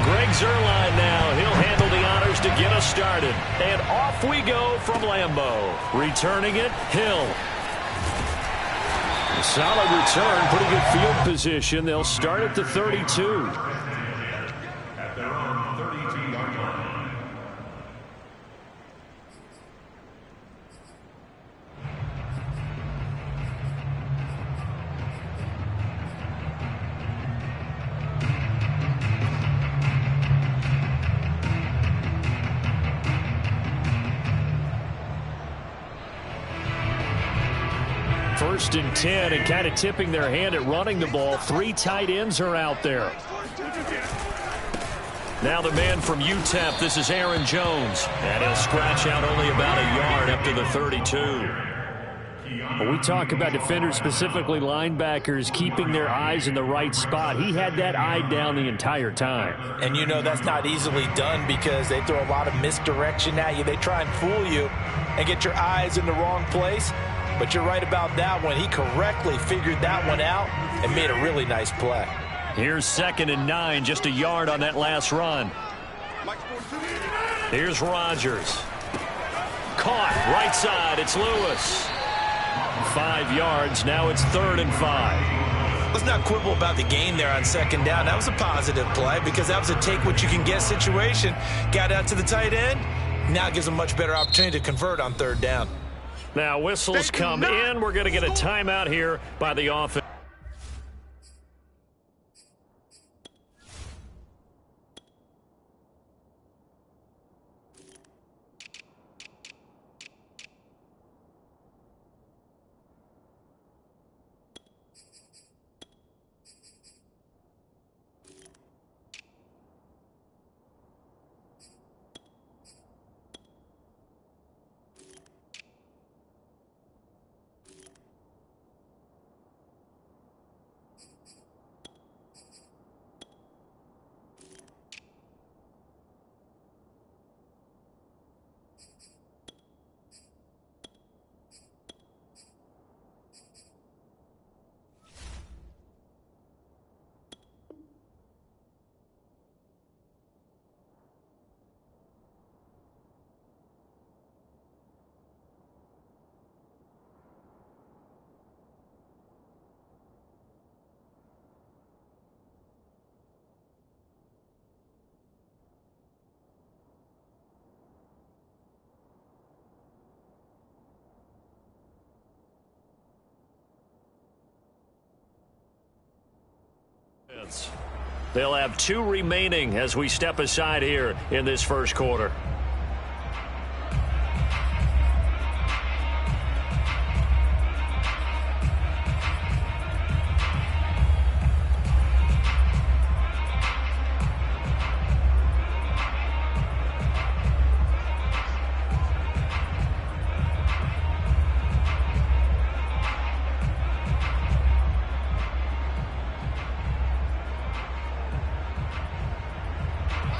Greg Zuerlein now. He'll handle the honors to get us started. And off we go from Lambeau. Returning it, Hill. Solid return, pretty good field position. They'll start at the 32. At their own 32-yard line. First and 10, and kind of tipping their hand at running the ball. 3 tight ends are out there. Now the man from UTEP, this is Aaron Jones. And he'll scratch out only about a yard up to the 32. When we talk about defenders, specifically linebackers, keeping their eyes in the right spot, he had that eye down the entire time. And you know that's not easily done because they throw a lot of misdirection at you. They try and fool you and get your eyes in the wrong place. But you're right about that one. He correctly figured that one out and made a really nice play. Here's 2nd and 9, just a yard on that last run. Here's Rodgers. Caught, right side, it's Lewis. 5 yards, now it's 3rd and 5. Let's not quibble about the gain there on 2nd down. That was a positive play because that was a take-what-you-can-get situation. Got out to the tight end. Now it gives them a much better opportunity to convert on 3rd down. Now whistles come in. We're going to get a timeout here by the offense. They'll have 2 remaining as we step aside here in this first quarter.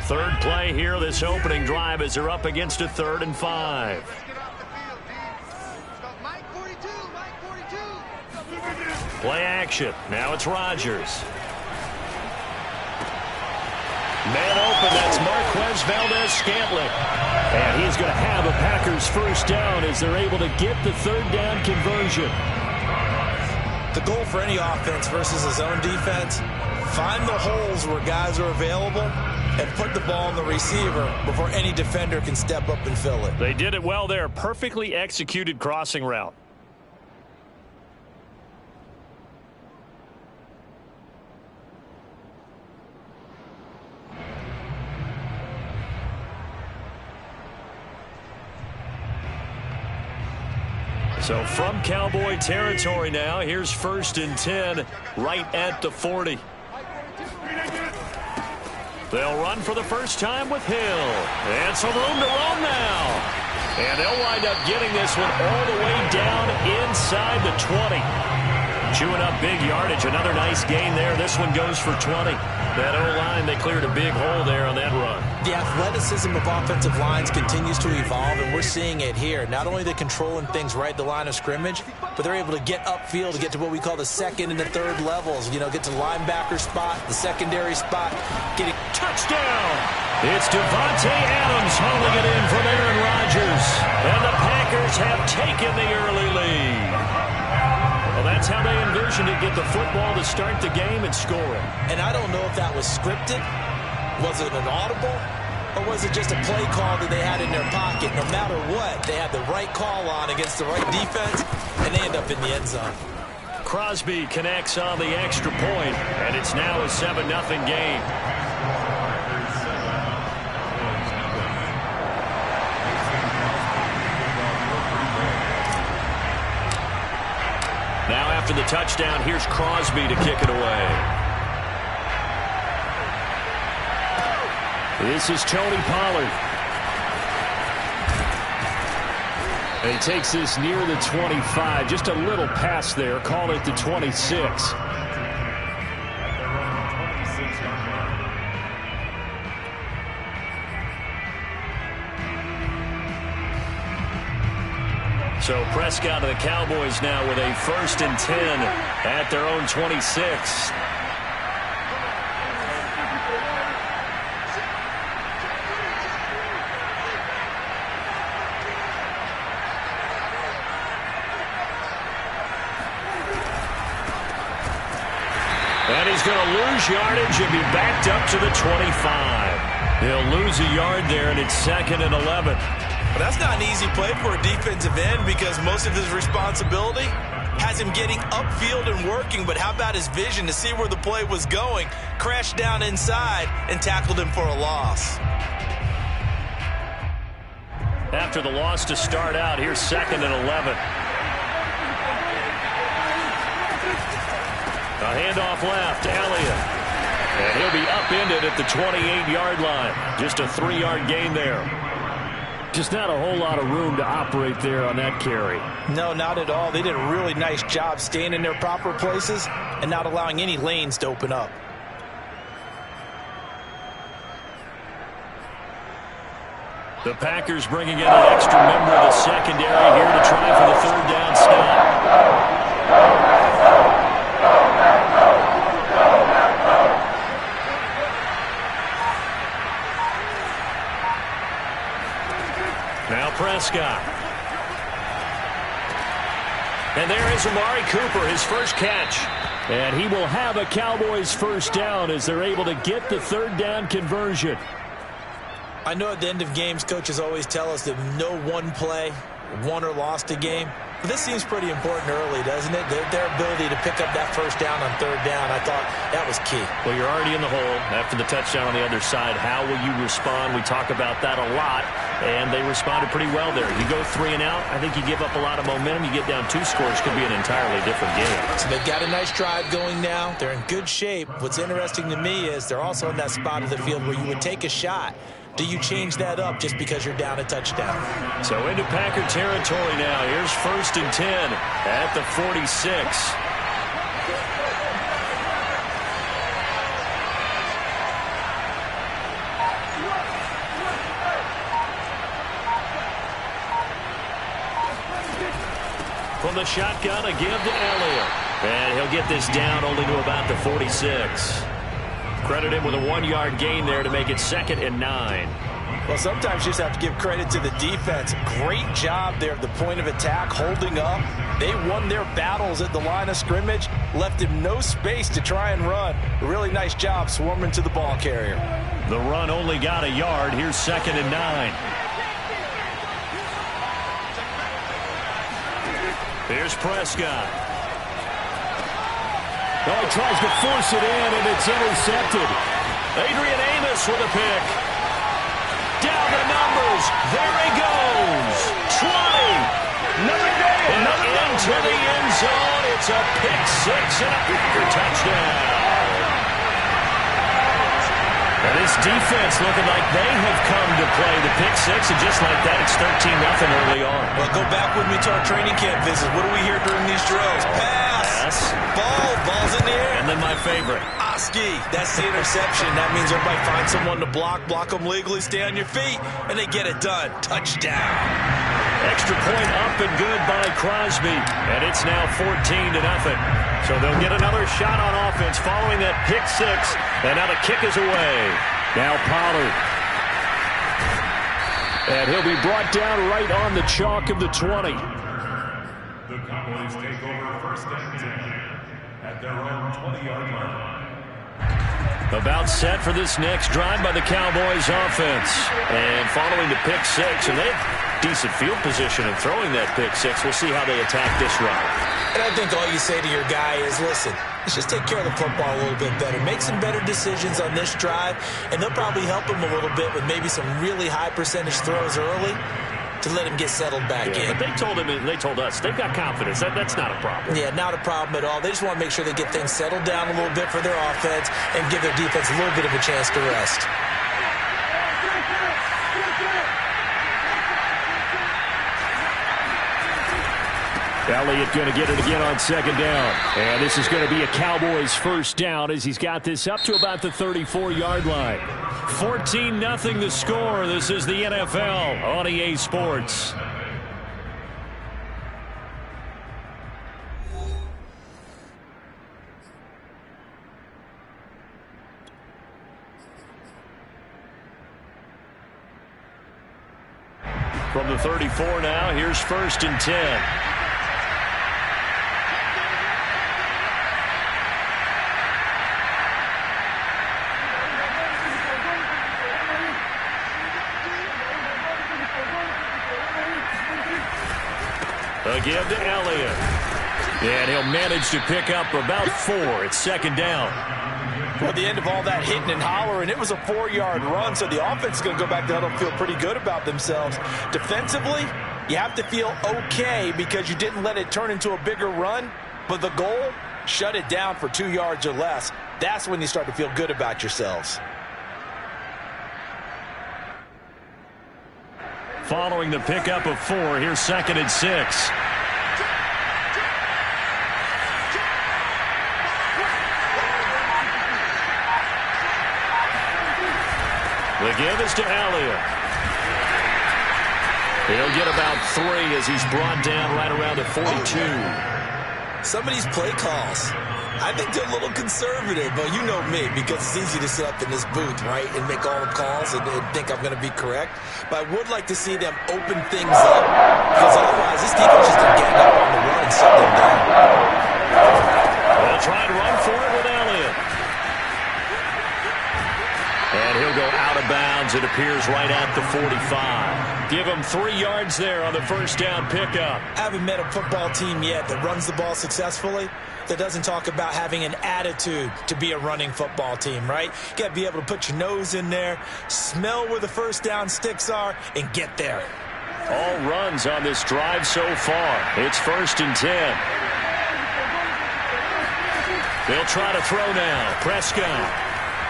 Third play here, this opening drive, as they're up against a 3rd and 5. Play action. Now it's Rodgers. Man open, that's Marquez Valdes-Scantling. And he's going to have a Packers first down as they're able to get the 3rd down conversion. The goal for any offense versus his own defense, find the holes where guys are available and put the ball on the receiver before any defender can step up and fill it. They did it well there. Perfectly executed crossing route. So from Cowboy territory now, here's 1st and 10 right at the 40. They'll run for the first time with Hill. And some room to roam now. And they'll wind up getting this one all the way down inside the 20. Chewing up big yardage. Another nice gain there. This one goes for 20. That O-line, they cleared a big hole there on that run. The athleticism of offensive lines continues to evolve, and we're seeing it here. Not only are they controlling things right at the line of scrimmage, but they're able to get upfield to get to what we call the second and the third levels. You know, get to the linebacker spot, the secondary spot, getting touchdown. It's Davante Adams hauling it in from Aaron Rodgers, and the Packers have taken the early lead. Well, that's how they envisioned it, get the football to start the game and score it. And I don't know if that was scripted. Was it an audible? Or was it just a play call that they had in their pocket? No matter what, they had the right call on against the right defense, and they end up in the end zone. Crosby connects on the extra point, and it's now a 7-0 game. Now after the touchdown, here's Crosby to kick it away. This is Tony Pollard. And he takes this near the 25. Just a little pass there. Call it the 26. So Prescott of the Cowboys now with a 1st and 10 at their own 26. And he's going to lose yardage and be backed up to the 25. He'll lose a yard there, and it's 2nd and 11. But that's not an easy play for a defensive end because most of his responsibility has him getting upfield and working. But how about his vision to see where the play was going, crashed down inside, and tackled him for a loss. After the loss to start out, here's 2nd and 11. A handoff left, Elliott. And he'll be upended at the 28-yard line. Just a 3-yard gain there. Just not a whole lot of room to operate there on that carry. No, not at all. They did a really nice job staying in their proper places and not allowing any lanes to open up. The Packers bringing in an extra member of the secondary here to try for the 3rd down stop. Now Prescott. And there is Amari Cooper, his first catch. And he will have a Cowboys 1st down as they're able to get the 3rd down conversion. I know at the end of games, coaches always tell us that no one play won or lost a game. But this seems pretty important early, doesn't it? Their ability to pick up that 1st down on 3rd down, I thought that was key. Well, you're already in the hole after the touchdown on the other side. How will you respond? We talk about that a lot, and they responded pretty well there. You go 3 and out, I think you give up a lot of momentum. You get down 2 scores, could be an entirely different game. So they've got a nice drive going now. They're in good shape. What's interesting to me is they're also in that spot of the field where you would take a shot. Do you change that up just because you're down a touchdown? So into Packer territory now. Here's 1st and 10 at the 46. From the shotgun, a give to Elliott. And he'll get this down only to about the 46. Credit him with a 1-yard gain there to make it 2nd and 9. Well, sometimes you just have to give credit to the defense. Great job there at the point of attack, holding up. They won their battles at the line of scrimmage, left him no space to try and run. A really nice job swarming to the ball carrier. The run only got a yard. Here's 2nd and 9. Here's Prescott. Oh, he tries to force it in, and it's intercepted. Adrian Amos with a pick. Down the numbers. There he goes. 20. Into the end zone. It's a pick 6 and a Packer touchdown. And this defense looking like they have come to play the pick 6, and just like that, it's 13-0 early on. Well, go back with me to our training camp visits. What do we hear during these drills? Pass. Pass. Ball's in the air. And then my favorite. Oski, that's the interception. That means everybody finds someone to block them legally, stay on your feet, and they get it done. Touchdown. Extra point up and good by Crosby. And it's now 14-0. So they'll get another shot on offense following that pick six. And now the kick is away. Now Pollard. And he'll be brought down right on the chalk of the 20. The Cowboys take over first and 10 at their own 20-yard line. About set for this next drive by the Cowboys offense. And following the pick six, and they have decent field position in throwing that pick six. We'll see how they attack this run. And I think all you say to your guy is, listen, let's just take care of the football a little bit better. Make some better decisions on this drive, and they'll probably help him a little bit with maybe some really high percentage throws early to let him get settled back in. But they told him, and they told us, they've got confidence. That's not a problem. Yeah, not a problem at all. They just want to make sure they get things settled down a little bit for their offense and give their defense a little bit of a chance to rest. Elliott going to get it again on second down. And this is going to be a Cowboys first down as he's got this up to about the 34-yard line. 14-0 the score. This is the NFL on EA Sports. From the 34 now, here's first and 10. A give to Elliott. And he'll manage to pick up about 4. It's second down. Well, at the end of all that hitting and hollering, it was a 4-yard run, so the offense is going to go back to huddle and feel pretty good about themselves. Defensively, you have to feel okay because you didn't let it turn into a bigger run, but the goal, shut it down for 2 yards or less. That's when you start to feel good about yourselves. Following the pickup of 4, here's second and 6. The give is to Elliott. He'll get about 3 as he's brought down right around the 42. Some of these play calls, I think they're a little conservative, but you know me, because it's easy to sit up in this booth, right, and make all the calls and think I'm going to be correct. But I would like to see them open things up, because otherwise this defense is going to get up on the run and shut them down. They'll try and run for it with Elliott. And he'll go out of bounds. It appears right at the 45. Give him 3 yards there on the first down pickup. I haven't met a football team yet that runs the ball successfully that doesn't talk about having an attitude to be a running football team, right? You got to be able to put your nose in there, smell where the first down sticks are, and get there. All runs on this drive so far. It's first and 10. They'll try to throw now. Prescott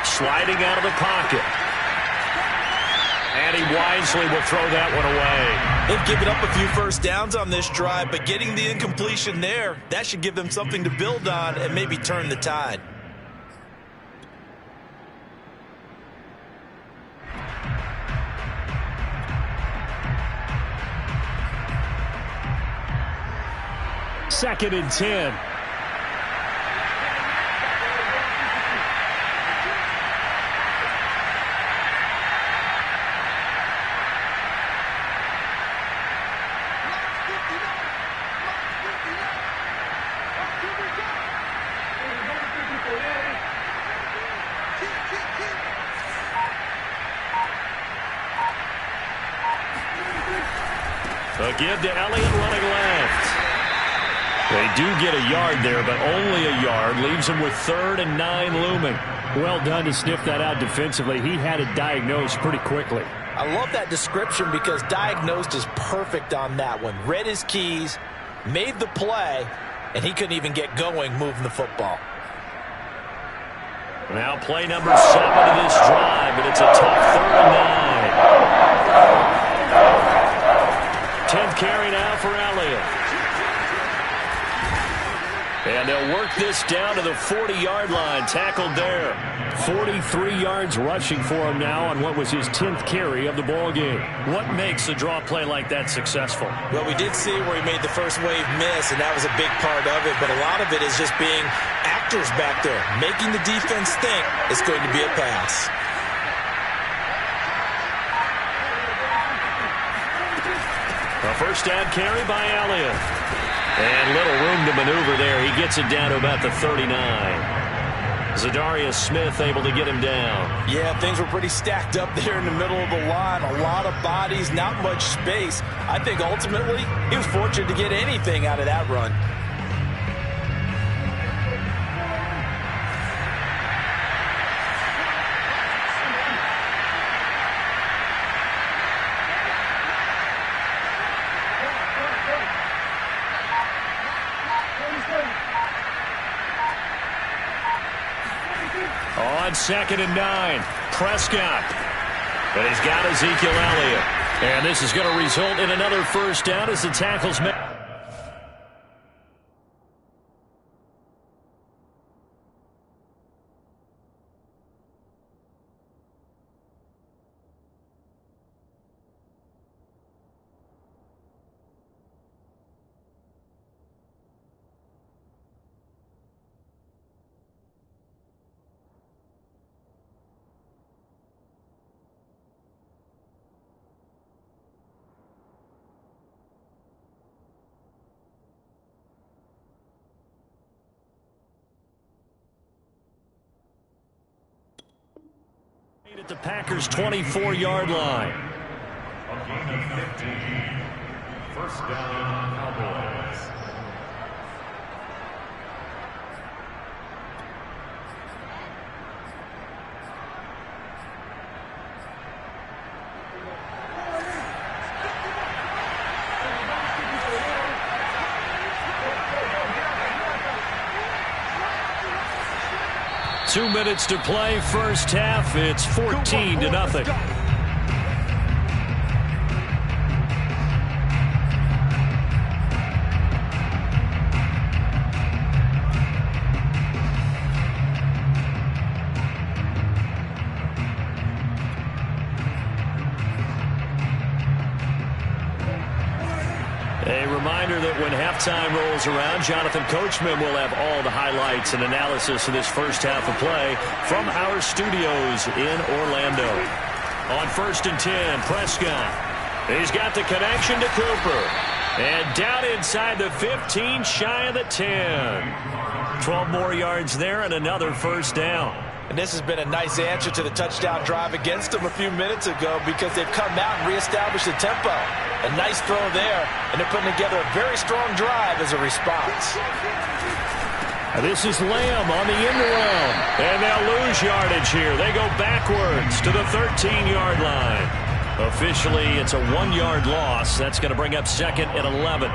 sliding out of the pocket. And he wisely will throw that one away. They've given up a few first downs on this drive, but getting the incompletion there, that should give them something to build on and maybe turn the tide. Second and 10. A give to Elliott running left. They do get a yard there, but only a yard. Leaves him with 3rd and 9 looming. Well done to sniff that out defensively. He had it diagnosed pretty quickly. I love that description because diagnosed is perfect on that one. Read his keys, made the play, and he couldn't even get going moving the football. Now play number 7 of this drive, and it's a tough 3rd and 9. 10th carry now for Elliott. And they'll work this down to the 40-yard line. Tackled there. 43 yards rushing for him now on what was his 10th carry of the ball game. What makes a draw play like that successful? Well, we did see where he made the first wave miss, and that was a big part of it. But a lot of it is just being actors back there, making the defense think it's going to be a pass. A first down carry by Elliott. And little room to maneuver there. He gets it down to about the 39. Zadarius Smith able to get him down. Yeah, things were pretty stacked up there in the middle of the line. A lot of bodies, not much space. I think ultimately he was fortunate to get anything out of that run. On 2nd and 9, Prescott. But he's got Ezekiel Elliott. And this is going to result in another first down as the tackle's made. At the Packers' 24-yard line. A gain of 15. First down, Cowboys. Two minutes to play, first half. It's 14-0. A reminder that when halftime rolls around, Jonathan Coachman will have all the highlights and analysis of this first half of play from our studios in Orlando. On 1st and 10, Prescott. He's got the connection to Cooper. And down inside the 15, shy of the 10. 12 more yards there and another first down. And this has been a nice answer to the touchdown drive against them a few minutes ago because they've come out and reestablished the tempo. A nice throw there, and they're putting together a very strong drive as a response. This is Lamb on the end around, and they'll lose yardage here. They go backwards to the 13-yard line. Officially, it's a 1-yard loss. That's going to bring up 2nd and 11.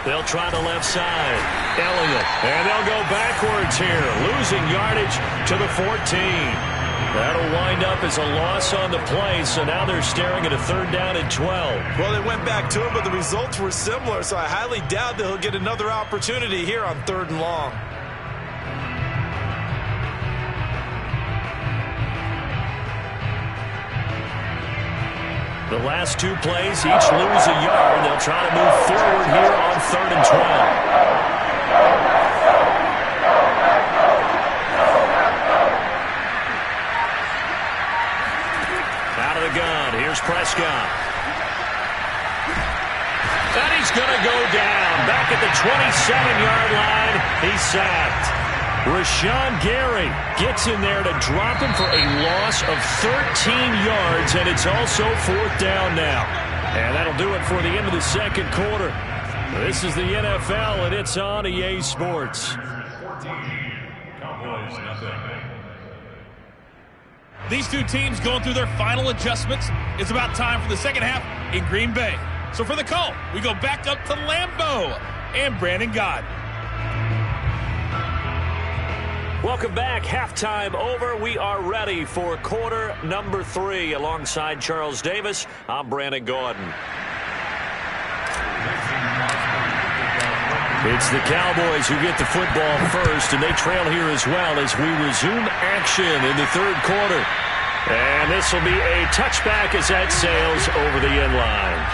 They'll try the left side. Elliott. And they'll go backwards here. Losing yardage to the 14. That'll wind up as a loss on the play. So now they're staring at a 3rd down and 12. Well, they went back to him, but the results were similar. So I highly doubt that he'll get another opportunity here on 3rd and long. The last two plays each lose a yard. They'll try to move forward here on 3rd and 12. Out of the gun. Here's Prescott. And he's going to go down. Back at the 27-yard line. He's sacked. Rashawn Gary gets in there to drop him for a loss of 13 yards, and it's also 4th down now. And that'll do it for the end of the 2nd quarter. This is the NFL, and it's on EA Sports. 14, Cowboys nothing. These two teams going through their final adjustments. It's about time for the second half in Green Bay. So for the call, we go back up to Lambeau and Brandon Gaudin. Welcome back. Halftime over. We are ready for quarter number 3. Alongside Charles Davis, I'm Brandon Gaudin. It's the Cowboys who get the football first, and they trail here as well as we resume action in the third quarter. And this will be a touchback as that sails over the end line.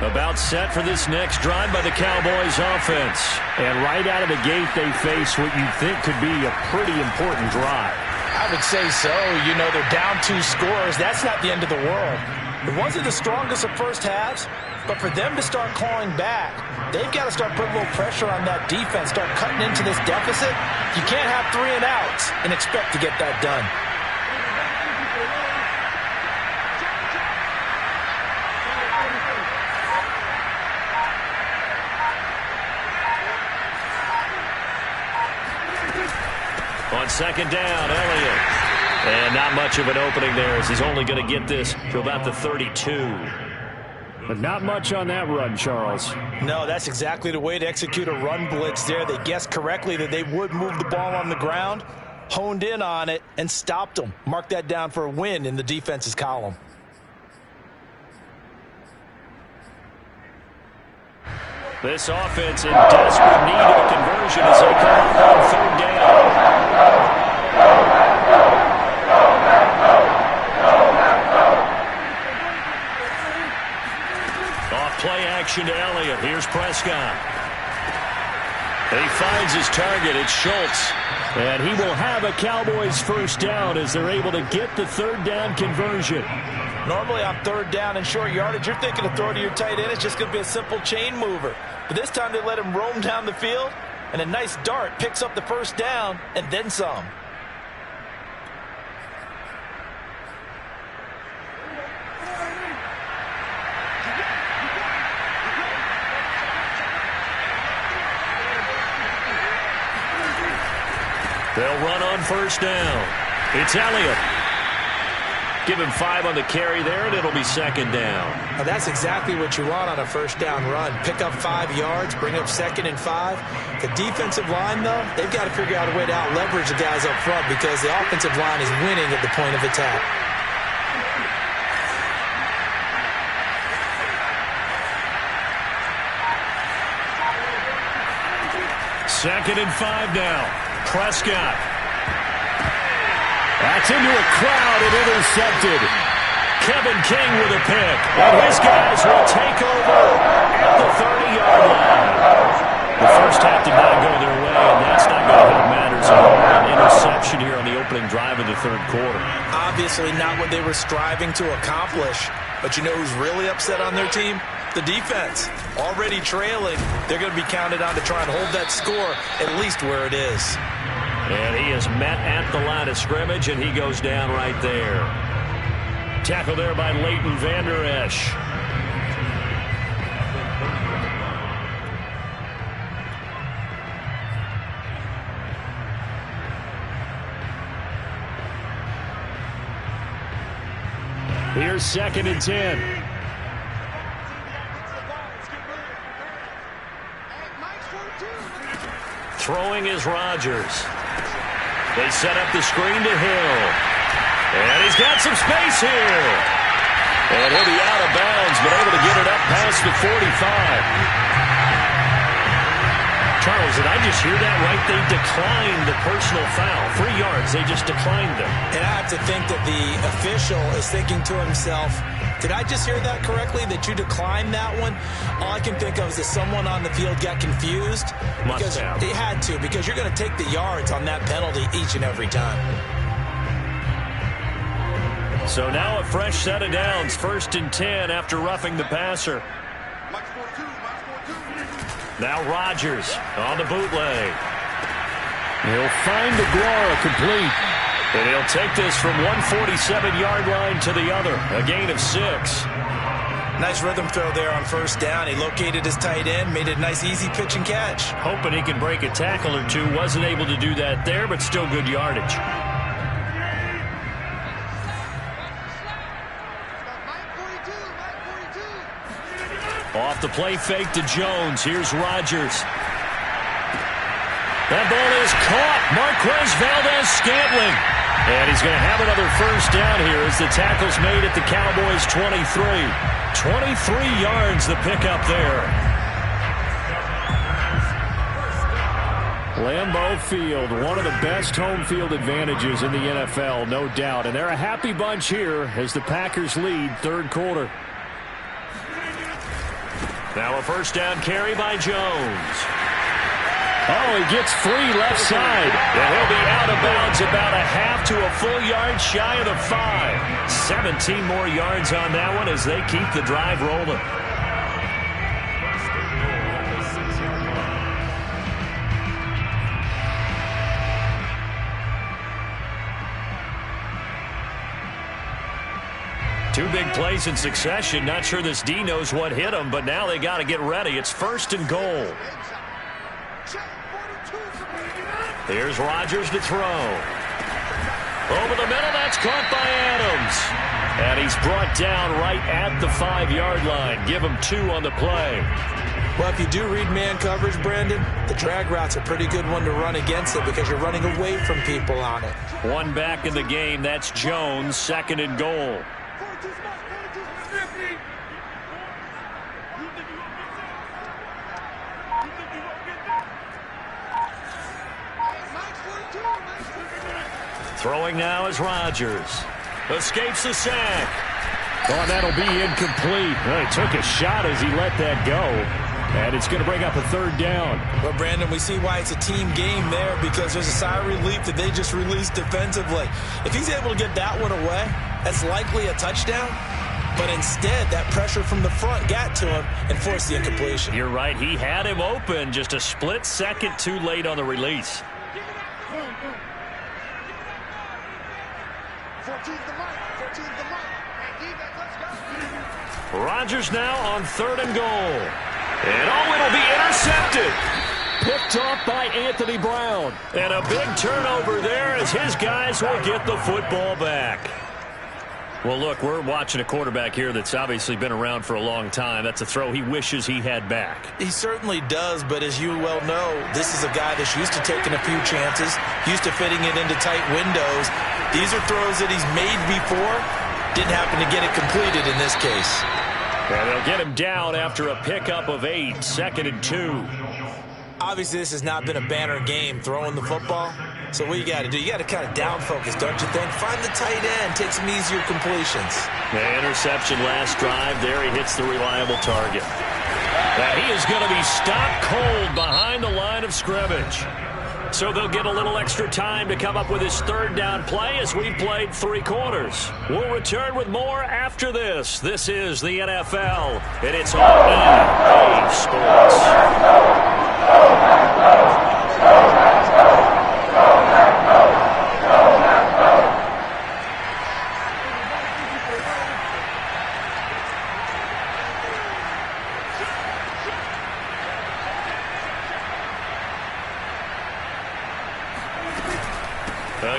About set for this next drive by the Cowboys offense. And right out of the gate, they face what you think could be a pretty important drive. I would say so. You know, they're down 2 scores. That's not the end of the world. It wasn't the strongest of first halves, but for them to start clawing back, they've got to start putting a little pressure on that defense, start cutting into this deficit. You can't have 3 and outs and expect to get that done. On second down, Elliott. And not much of an opening there as he's only going to get this to about the 32. But not much on that run, Charles. No, that's exactly the way to execute a run blitz there. They guessed correctly that they would move the ball on the ground, honed in on it, and stopped them. Mark that down for a win in the defense's column. This offense in desperate need of a conversion as they come up on third down. Off play action to Elliott. Here's Prescott. And he finds his target. It's Schultz. And he will have a Cowboys first down as they're able to get the third down conversion. Normally on third down and short yardage, you're thinking of throwing to your tight end. It's just going to be a simple chain mover. But this time they let him roam down the field, and a nice dart picks up the first down and then some. They'll run on first down. It's Elliott. Give him 5 on the carry there, and it'll be second down. Now that's exactly what you want on a first down run. Pick up 5 yards, bring up second and 5. The defensive line, though, they've got to figure out a way to out-leverage the guys up front because the offensive line is winning at the point of attack. Second and 5 now. Prescott. That's into a crowd and intercepted. Kevin King with a pick. And his guys will take over at the 30-yard line. The first half did not go their way, and that's not going to help matters at all. An interception here on the opening drive of the third quarter. Obviously not what they were striving to accomplish. But you know who's really upset on their team? The defense. Already trailing. They're going to be counted on to try and hold that score at least where it is. And he is met at the line of scrimmage, and he goes down right there. Tackle there by Leighton Vander Esch. Here's second and 10. Throwing is Rodgers. They set up the screen to Hill. And he's got some space here. And he'll be out of bounds, but able to get it up past the 45. Charles, did I just hear that right? They declined the personal foul. 3 yards, they just declined them. And I have to think that the official is thinking to himself, did I just hear that correctly, that you declined that one? All I can think of is that someone on the field got confused. Must have. They had to, because you're going to take the yards on that penalty each and every time. So now a fresh set of downs, 1st and 10 after roughing the passer. Now Rodgers on the bootleg. He'll find Aguara complete. And he'll take this from 147-yard line to the other. A gain of 6. Nice rhythm throw there on first down. He located his tight end, made it a nice easy pitch and catch. Hoping he can break a tackle or two. Wasn't able to do that there, but still good yardage. Off the play fake to Jones. Here's Rodgers. That ball is caught. Marquez Valdes-Scantling. And he's going to have another first down here as the tackle's made at the Cowboys' 23. 23 yards the pickup there. Lambeau Field, one of the best home field advantages in the NFL, no doubt. And they're a happy bunch here as the Packers lead third quarter. Now a first down carry by Jones. Oh, he gets free left side. And he'll be out of bounds about a half to a full yard shy of the 5. 17 more yards on that one as they keep the drive rolling. Two big plays in succession. Not sure this D knows what hit him, but now they got to get ready. It's first and goal. Here's Rodgers to throw. Over the middle, that's caught by Adams. And he's brought down right at the 5-yard line. Give him 2 on the play. Well, if you do read man coverage, Brandon, the drag route's a pretty good one to run against it because you're running away from people on it. One back in the game, that's Jones, second and goal. Throwing now is Rodgers. Escapes the sack. Oh, that'll be incomplete. Well, he took a shot as he let that go. And it's going to bring up a third down. Well, Brandon, we see why it's a team game there because there's a sigh of relief that they just released defensively. If he's able to get that one away, that's likely a touchdown. But instead, that pressure from the front got to him and forced the incompletion. You're right. He had him open. Just a split second too late on the release. Rodgers now on third and goal. And oh, it'll be intercepted. Picked off by Anthony Brown. And a big turnover there as his guys will get the football back. Well, look, we're watching a quarterback here that's obviously been around for a long time. That's a throw he wishes he had back. He certainly does, but as you well know, this is a guy that's used to taking a few chances, used to fitting it into tight windows. These are throws that he's made before. Didn't happen to get it completed in this case. And they'll get him down after a pickup of 8, second and 2. Obviously, this has not been a banner game throwing the football. So what you got to do, you got to kind of down focus, don't you think? Find the tight end, take some easier completions. The interception last drive. There he hits the reliable target. And he is going to be stopped cold behind the line of scrimmage. So they'll get a little extra time to come up with his third down play as we've played 3 quarters. We'll return with more after this. This is the NFL, and it's on EA Sports.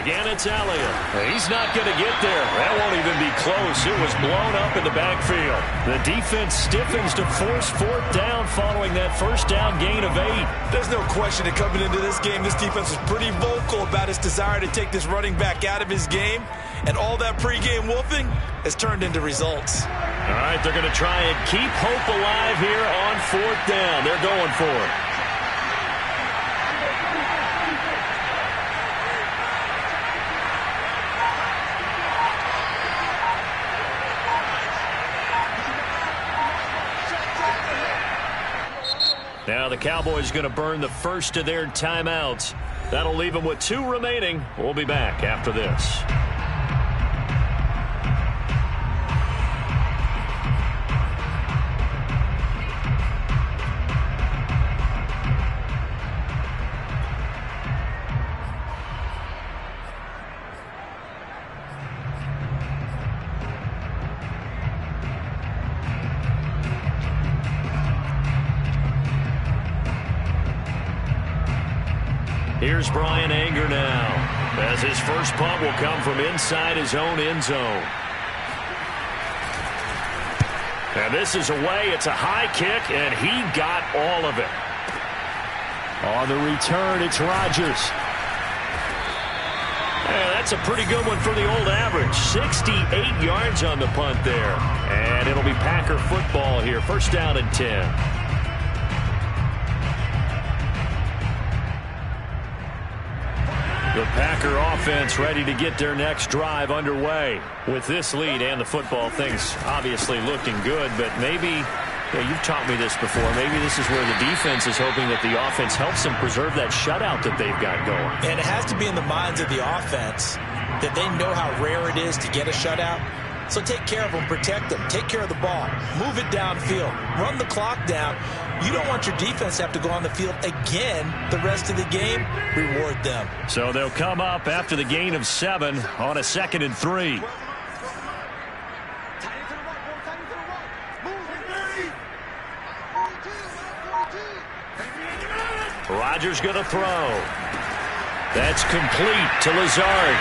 Again, it's Elliott. He's not going to get there. That won't even be close. It was blown up in the backfield. The defense stiffens to force 4th down following that first down gain of 8. There's no question that coming into this game, this defense was pretty vocal about its desire to take this running back out of his game. And all that pregame wolfing has turned into results. All right, they're going to try and keep hope alive here on 4th down. They're going for it. Now the Cowboys going to burn the first of their timeouts. That'll leave them with 2 remaining. We'll be back after this. here's Brian Anger now, as his first punt will come from inside his own end zone. And this is away. It's a high kick, and he got all of it. On the return, it's Rodgers. Yeah, that's a pretty good one for the old average. 68 yards on the punt there. And it'll be Packer football here. First down and 10. The Packer offense ready to get their next drive underway. With this lead and the football, things obviously looking good, but maybe, you've taught me this before, maybe this is where the defense is hoping that the offense helps them preserve that shutout that they've got going. And it has to be in the minds of the offense that they know how rare it is to get a shutout. So take care of them, protect them, take care of the ball, move it downfield, run the clock down. You don't want your defense to have to go on the field again the rest of the game. Reward them. So they'll come up after the gain of 7 on a 2nd and 3. Rodgers going to throw. That's complete to Lazard.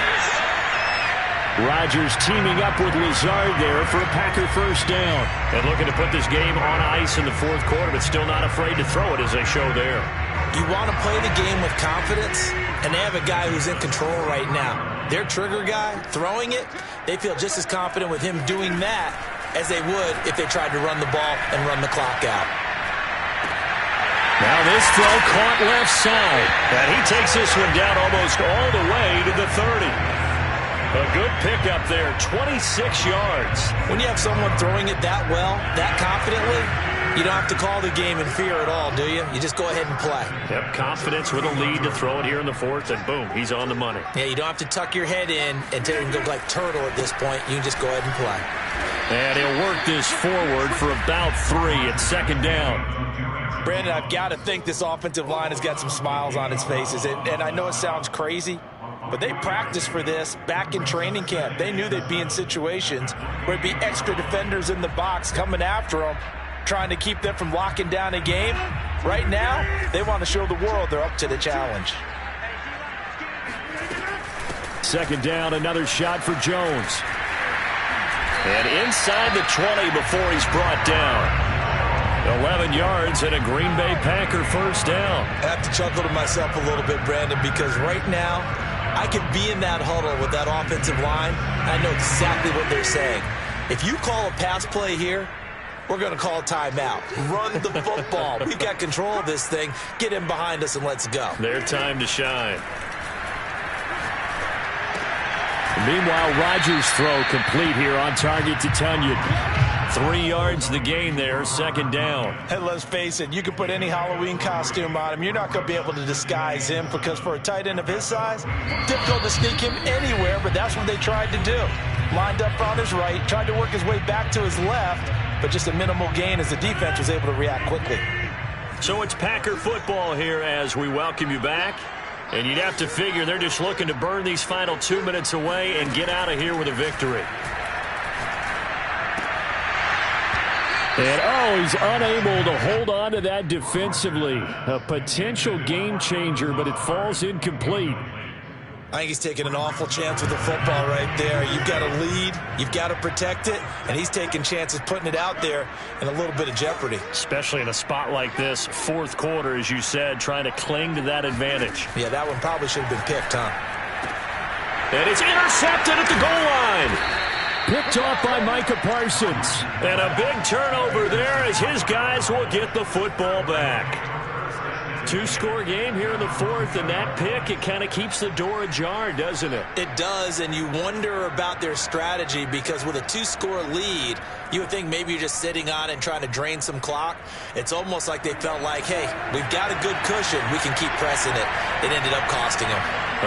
Rodgers teaming up with Lazard there for a Packer first down. And looking to put this game on ice in the 4th quarter, but still not afraid to throw it as they show there. You want to play the game with confidence, and they have a guy who's in control right now. Their trigger guy, throwing it, they feel just as confident with him doing that as they would if they tried to run the ball and run the clock out. Now this throw caught left side. And he takes this one down almost all the way to the 30. A good pickup there, 26 yards. When you have someone throwing it that well, that confidently, you don't have to call the game in fear at all, do you? You just go ahead and play. Yep, confidence with a lead to throw it here in the 4th, and boom, he's on the money. Yeah, you don't have to tuck your head in and go like turtle at this point. You can just go ahead and play. And he'll work this forward for about 3 at 2nd down. Brandon, I've got to think this offensive line has got some smiles on its faces. And I know it sounds crazy, but they practiced for this back in training camp. They knew they'd be in situations where it'd be extra defenders in the box coming after them, trying to keep them from locking down a game. Right now, they want to show the world they're up to the challenge. 2nd down, another shot for Jones. And inside the 20 before he's brought down. 11 yards and a Green Bay Packer first down. I have to chuckle to myself a little bit, Brandon, because right now I could be in that huddle with that offensive line. I know exactly what they're saying. If you call a pass play here, we're going to call a timeout. Run the football. We've got control of this thing. Get in behind us and let's go. Their time to shine. Meanwhile, Rodgers' throw complete here on target to Tunyon. 3 yards the gain there, 2nd down. And let's face it, you can put any Halloween costume on him. You're not going to be able to disguise him because for a tight end of his size, difficult to sneak him anywhere, but that's what they tried to do. Lined up on his right, tried to work his way back to his left, but just a minimal gain as the defense was able to react quickly. So it's Packer football here as we welcome you back. And you'd have to figure they're just looking to burn these final 2 minutes away and get out of here with a victory. And, he's unable to hold on to that defensively. A potential game changer, but it falls incomplete. I think he's taking an awful chance with the football right there. You've got to lead, you've got to protect it, and he's taking chances putting it out there in a little bit of jeopardy. Especially in a spot like this, 4th quarter, as you said, trying to cling to that advantage. Yeah, that one probably should have been picked, huh? And it's intercepted at the goal line. Picked off by Micah Parsons. And a big turnover there as his guys will get the football back. 2-score game here in the 4th, and that pick, it kind of keeps the door ajar, doesn't it? It does, and you wonder about their strategy because with a 2-score lead, you would think maybe you're just sitting on it and trying to drain some clock. It's almost like they felt like, hey, we've got a good cushion. We can keep pressing it. It ended up costing them.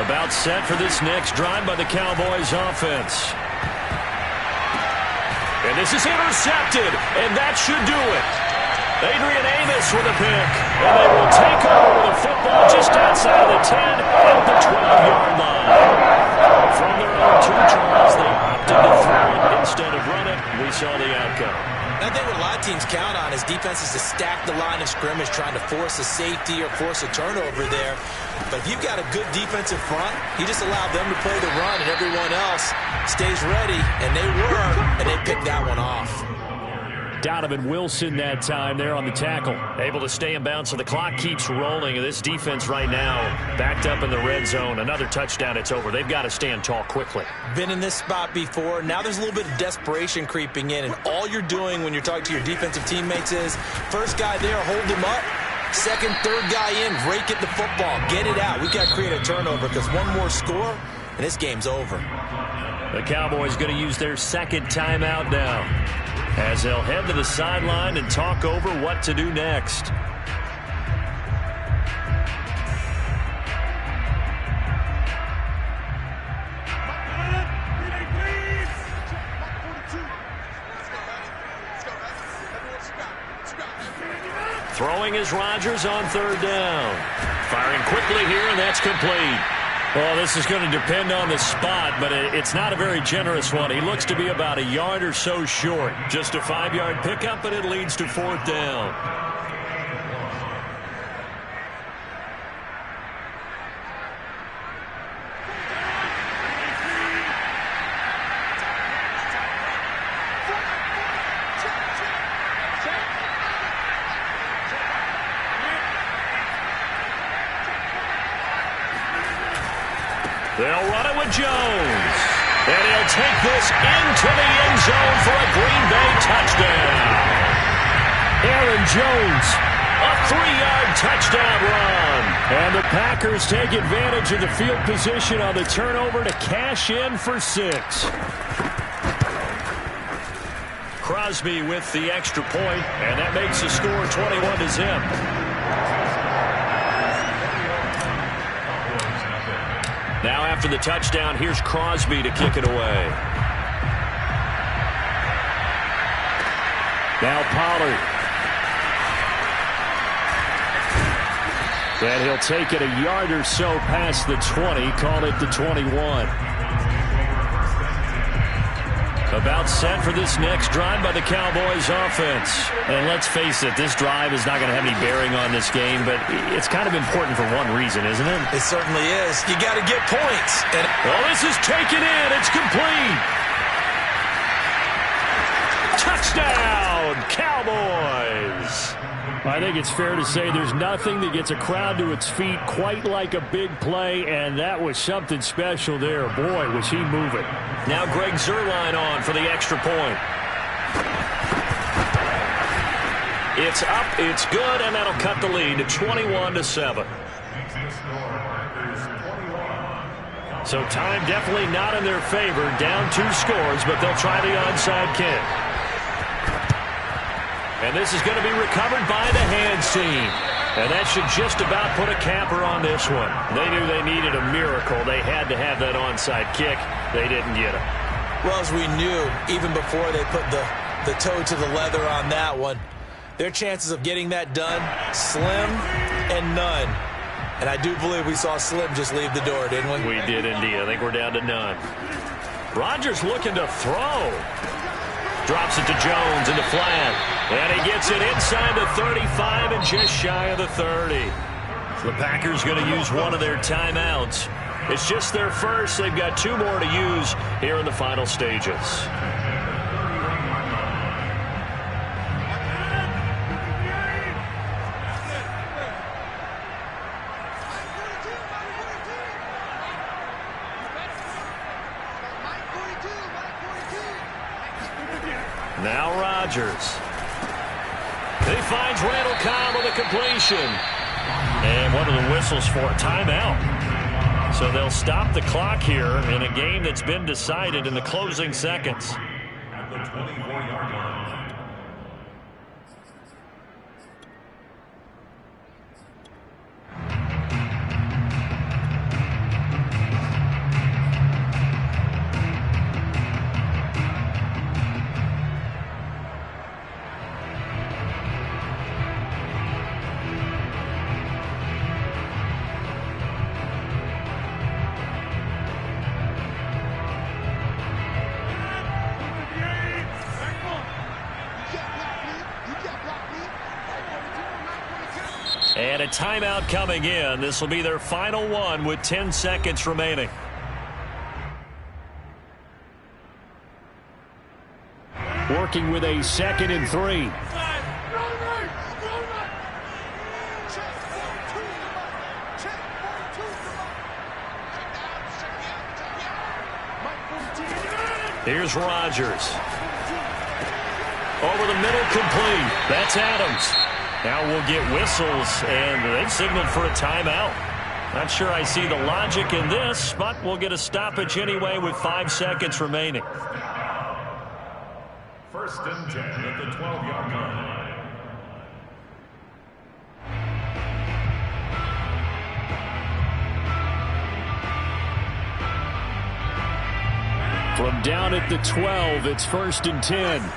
About set for this next drive by the Cowboys offense. And this is intercepted, and that should do it. Adrian Amos with a pick, and they will take over with a football just outside of the 10 at the 12-yard line. From their own 2 tries, they opted to throw it instead of run it. We saw the outcome. And I think what a lot of teams count on is defenses to stack the line of scrimmage trying to force a safety or force a turnover there. But if you've got a good defensive front, you just allow them to play the run and everyone else stays ready, and they were, and they picked that one off. Donovan Wilson that time there on the tackle. Able to stay in bounds, so the clock keeps rolling. And this defense right now backed up in the red zone. Another touchdown, it's over. They've got to stand tall quickly. Been in this spot before. Now there's a little bit of desperation creeping in, and all you're doing when you're talking to your defensive teammates is first guy there, hold him up. Second, third guy in, rake at the football. Get it out. We've got to create a turnover because one more score, and this game's over. The Cowboys going to use their second timeout now, as they'll head to the sideline and talk over what to do next. Throwing is Rodgers on third down. Firing quickly here, and that's complete. Well, this is going to depend on the spot, but it's not a very generous one. He looks to be about a yard or so short. Just a 5-yard pickup, and it leads to fourth down. They'll run it with Jones. And he'll take this into the end zone for a Green Bay touchdown. Aaron Jones, a 3-yard touchdown run. And the Packers take advantage of the field position on the turnover to cash in for 6. Crosby with the extra point, and that makes the score 21-0. Now after the touchdown, here's Crosby to kick it away. Now Pollard. And he'll take it a yard or so past the 20, call it the 21. About set for this next drive by the Cowboys offense. And let's face it, this drive is not going to have any bearing on this game, but it's kind of important for one reason, isn't it? It certainly is. You got to get points. And well, this is taken in. It's complete. Touchdown, Cowboys. I think it's fair to say there's nothing that gets a crowd to its feet quite like a big play, and that was something special there. Boy, was he moving. Now Greg Zuerlein on for the extra point. It's up, it's good, and that'll cut the lead to 21-7. So time definitely not in their favor. Down 2 scores, but they'll try the onside kick. And this is going to be recovered by the hands team. And that should just about put a capper on this one. They knew they needed a miracle. They had to have that onside kick. They didn't get it. Well, as we knew, even before they put the toe to the leather on that one, their chances of getting that done, slim and none. And I do believe we saw Slim just leave the door, didn't we? We did indeed. I think we're down to none. Rodgers looking to throw. Drops it to Jones in the flat. And he gets it inside the 35 and just shy of the 30. The Packers going to use one of their timeouts. It's just their first. They've got 2 more to use here in the final stages. Now Rodgers. He finds Randall Cobb with a completion. And what are the whistles for? Timeout. So they'll stop the clock here in a game that's been decided in the closing seconds. At the 24-yard line. And a timeout coming in. This will be their final one with 10 seconds remaining. Working with a 2nd and 3. Here's Rodgers. Over the middle, complete. That's Adams. Now we'll get whistles, and they've signaled for a timeout. Not sure I see the logic in this, but we'll get a stoppage anyway with 5 seconds remaining. 1st and 10 at the 12-yard line. From down at the 12, it's 1st and 10.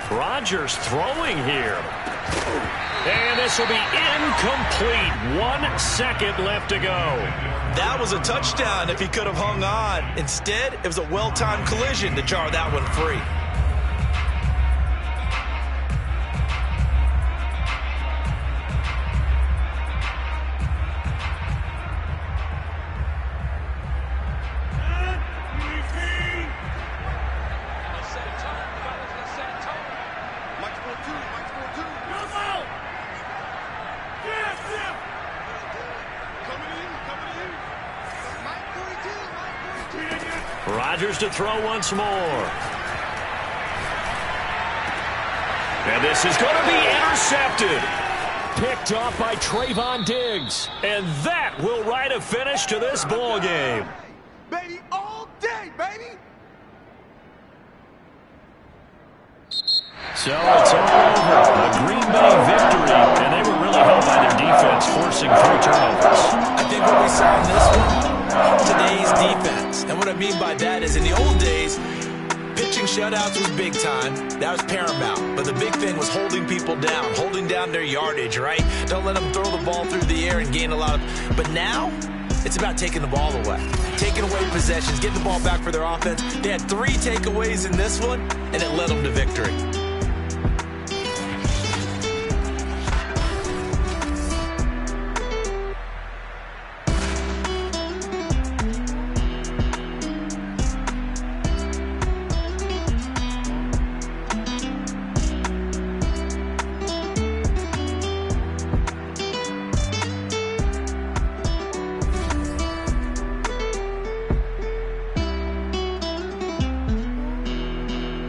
Rodgers throwing here. And this will be incomplete. 1 second left to go. That was a touchdown if he could have hung on. Instead, it was a well-timed collision to jar that one free. Rodgers to throw once more. And this is going to be intercepted. Picked off by Trayvon Diggs. And that will write a finish to this ball game. Baby, all day, baby. So it's all over. A Green Bay victory. And they were really helped by their defense forcing 3 turnovers. I think what we saw in this one, today's defense. And what I mean by that is in the old days, pitching shutouts was big time. That was paramount. But the big thing was holding people down, holding down their yardage, right? Don't let them throw the ball through the air and gain a lot of... But now, it's about taking the ball away. Taking away possessions, getting the ball back for their offense. They had 3 takeaways in this one, and it led them to victory.